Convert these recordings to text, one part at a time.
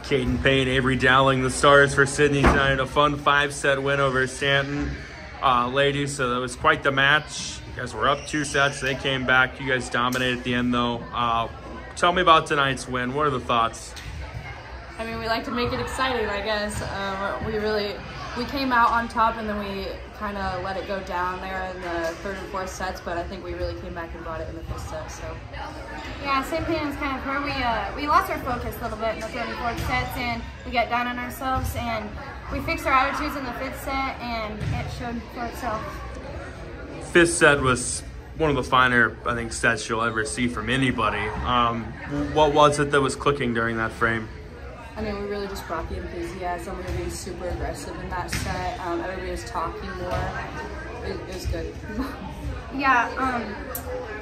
Caden Payne, Avery Dowling, the stars for Sidney tonight. A fun 5-set win over Stanton ladies, so that was quite the match. You guys were up 2 sets. They came back. You guys dominated at the end, though. Tell me about tonight's win. What are the thoughts? I mean, we like to make it exciting, I guess. We came out on top, and then we kind of let it go down there in the 3rd and 4th sets, but I think we really came back and brought it in the 5th set. So yeah, same thing as kind of where we lost our focus a little bit in the 3rd and 4th sets, and we got down on ourselves, and we fixed our attitudes in the 5th set, and it showed for itself. 5th set was one of the finer, I think, sets you'll ever see from anybody. What was it that was clicking during that frame? I mean, we really just brought the enthusiasm. We were being super aggressive in that set. Everybody was talking more. It was good. Yeah,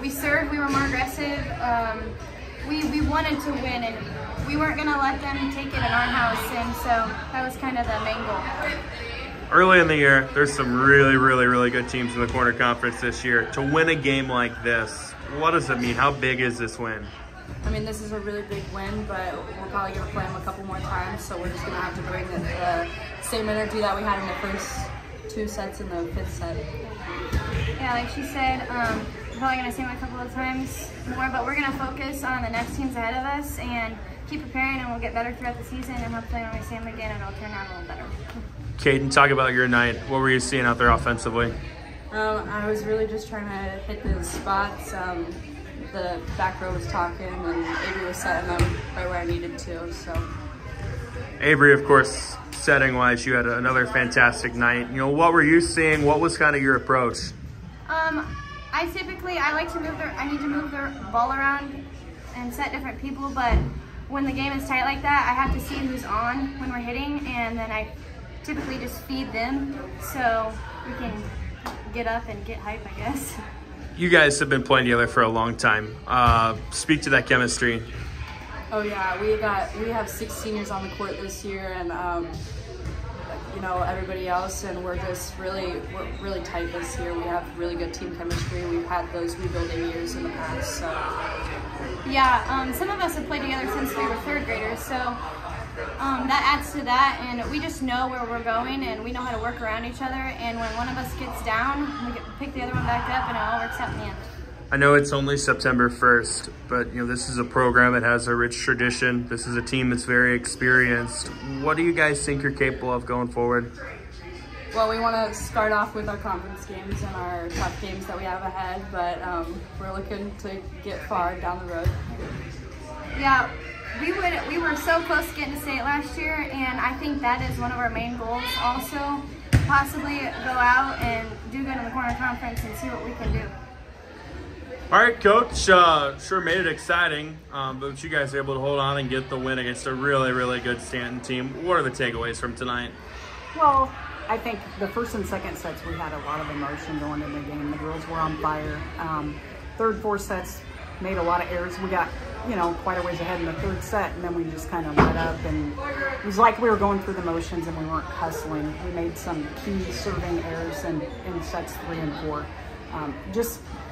we served, we were more aggressive. We wanted to win, and we weren't going to let them take it in our house, and so that was kind of the main goal. Early in the year, there's some really good teams in the Corner Conference this year. To win a game like this, what does it mean? How big is this win? I mean, this is a really big win, but we're probably going to play them a couple more times, so we're just going to have to bring the same energy that we had in the first 2 sets in the 5th set. Yeah, like she said, we're probably going to see them a couple of times more, but we're going to focus on the next teams ahead of us and keep preparing, and we'll get better throughout the season, and hopefully when we see them again, it'll turn out a little better. Caden, talk about your night. What were you seeing out there offensively? I was really just trying to hit the spots. The back row was talking, and Avery was setting them right where I needed to. So, Avery, of course, setting-wise, you had another fantastic night. You know, what were you seeing? What was kind of your approach? I like to move I need to move the ball around and set different people, but when the game is tight like that, I have to see who's on when we're hitting, and then I typically just feed them so we can get up and get hype, I guess. You guys have been playing together for a long time. Speak to that chemistry. Oh yeah, we have 6 seniors on the court this year, and you know, everybody else, and we're really tight this year. We have really good team chemistry. We've had those rebuilding years in the past. So yeah, some of us have played together since we were 3rd graders, so that adds to that, and we just know where we're going, and we know how to work around each other, and when one of us gets down, we pick the other one back up, and it all works out in the end. I know it's only September 1st, but you know, this is a program that has a rich tradition. This is a team that's very experienced. What do you guys think you're capable of going forward? Well, we want to start off with our conference games and our tough games that we have ahead, but we're looking to get far down the road. Yeah. We were so close to getting to state last year, and I think that is one of our main goals also, possibly go out and do good in the Corner Conference and see what we can do. All right, Coach, sure made it exciting, but you guys were able to hold on and get the win against a really good Stanton team. What are the takeaways from tonight? Well, I think the 1st and 2nd sets we had a lot of emotion going in the game. The girls were on fire. 3rd, 4th sets made a lot of errors. We got, you know, quite a ways ahead in the 3rd set, and then we just kind of let up, and it was like we were going through the motions and we weren't hustling. We made some key serving errors in sets 3 and 4.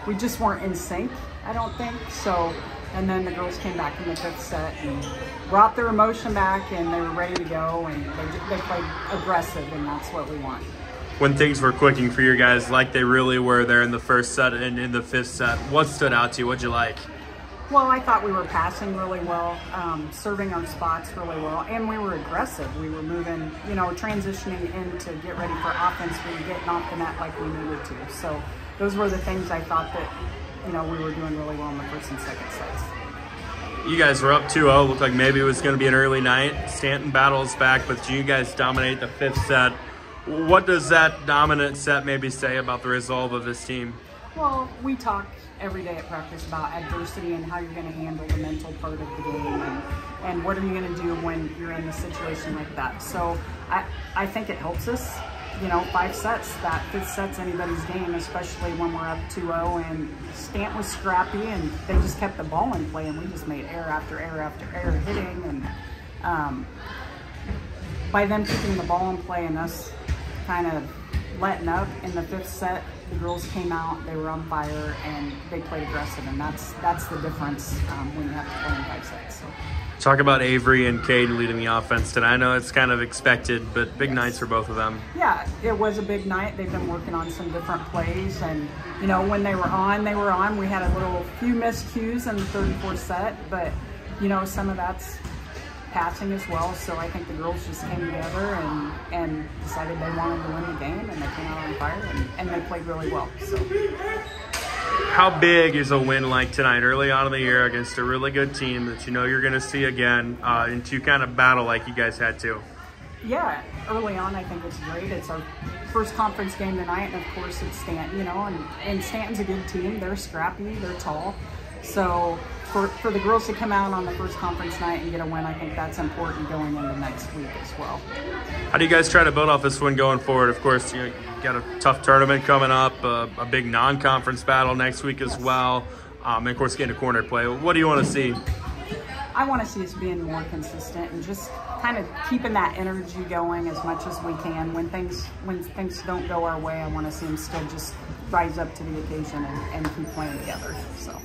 We just weren't in sync, I don't think. So, and then the girls came back in the 5th set and brought their emotion back, and they were ready to go, and they played aggressive, and that's what we want. When things were clicking for you guys like they really were there in the 1st set and in the 5th set, what stood out to you? What'd you like? Well, I thought we were passing really well, serving our spots really well, and we were aggressive. We were moving, you know, transitioning in to get ready for offense. We were getting off the net like we needed to. So those were the things I thought that, you know, we were doing really well in the 1st and 2nd sets. You guys were up 2-0. Looked like maybe it was going to be an early night. Stanton battles back, but you guys dominate the 5th set. What does that dominant set maybe say about the resolve of this team? Well, we talk every day at practice about adversity and how you're going to handle the mental part of the game, and what are you going to do when you're in a situation like that. So I think it helps us. You know, 5 sets, that 5th set's anybody's game, especially when we're up 2-0, and Stanton was scrappy, and they just kept the ball in play, and we just made error after error after error hitting, and by them keeping the ball in play and us kind of letting up in the 5th set, the girls came out, they were on fire, and they played aggressive, and that's the difference when you have to play in 5 sets. So. Talk about Avery and Caden leading the offense today. I know it's kind of expected, but big nights for both of them. Yeah, it was a big night. They've been working on some different plays, and you know, when they were on, they were on. We had a few missed cues in the 3rd and 4th set, but you know, some of that's passing as well. So I think the girls just came together and decided they wanted to win the game, and they came out on fire, and they played really well. So. How big is a win like tonight early on in the year against a really good team that you know you're going to see again and to kind of battle like you guys had to? Yeah, early on I think it's great. It's our first conference game tonight, and of course it's Stanton, you know, and Stanton's a good team. They're scrappy, they're tall. So for the girls to come out on the first conference night and get a win, I think that's important going into next week as well. How do you guys try to build off this win going forward? Of course, you got a tough tournament coming up, a big non-conference battle next week as well, and of course getting a corner play. What do you want to see? I want to see us being more consistent and just kind of keeping that energy going as much as we can. When things don't go our way, I want to see them still just rise up to the occasion and keep playing together. So.